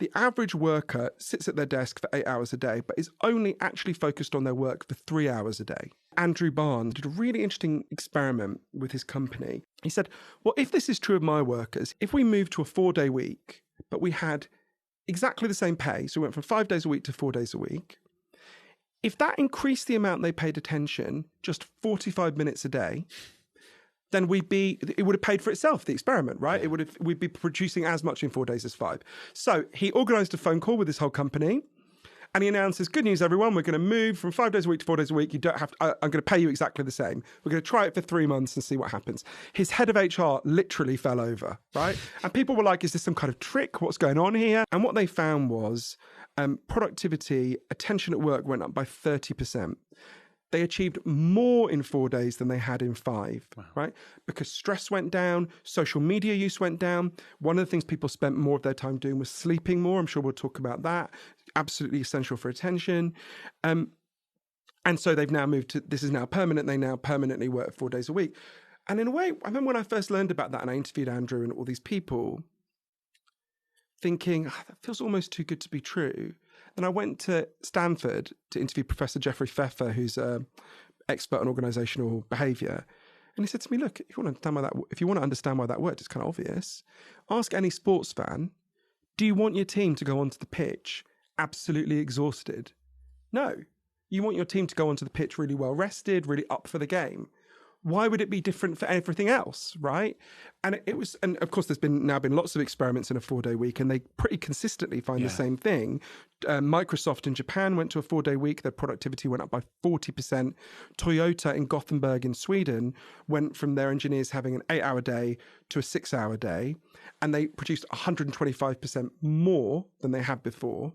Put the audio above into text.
The average worker sits at their desk for 8 hours a day, but is only actually focused on their work for 3 hours a day. Andrew Barnes did a really interesting experiment with his company. He said, well, if this is true of my workers, if we moved to a 4-day week, but we had exactly the same pay, so we went from 5 days a week to 4 days a week, if that increased the amount they paid attention just 45 minutes a day, then it would have paid for itself, the experiment, right? We'd be producing as much in 4 days as 5. So he organised a phone call with his whole company, and he announces, good news, everyone, we're going to move from 5 days a week to 4 days a week. You don't have to, I'm going to pay you exactly the same. We're going to try it for 3 months and see what happens. His head of HR literally fell over, right? And people were like, is this some kind of trick? What's going on here? And what they found was productivity, attention at work went up by 30%. They achieved more in 4 days than they had in 5, right? Because stress went down, social media use went down. One of the things people spent more of their time doing was sleeping more. I'm sure we'll talk about that. Absolutely essential for attention. And so they've now moved to, this is now permanent. They now permanently work 4 days a week. And in a way, I remember when I first learned about that and I interviewed Andrew and all these people, thinking, that feels almost too good to be true. And I went to Stanford to interview Professor Jeffrey Pfeffer, who's an expert on organizational behavior. And he said to me, look, if you want to understand why that worked, it's kind of obvious. Ask any sports fan, do you want your team to go onto the pitch absolutely exhausted? No. You want your team to go onto the pitch really well rested, really up for the game. Why would it be different for everything else, right? And and of course, there's now been lots of experiments in a 4-day week, and they pretty consistently find the same thing. Microsoft in Japan went to a 4-day week. Their productivity went up by 40%. Toyota in Gothenburg in Sweden went from their engineers having an 8-hour day to a 6-hour day, and they produced 125% more than they had before.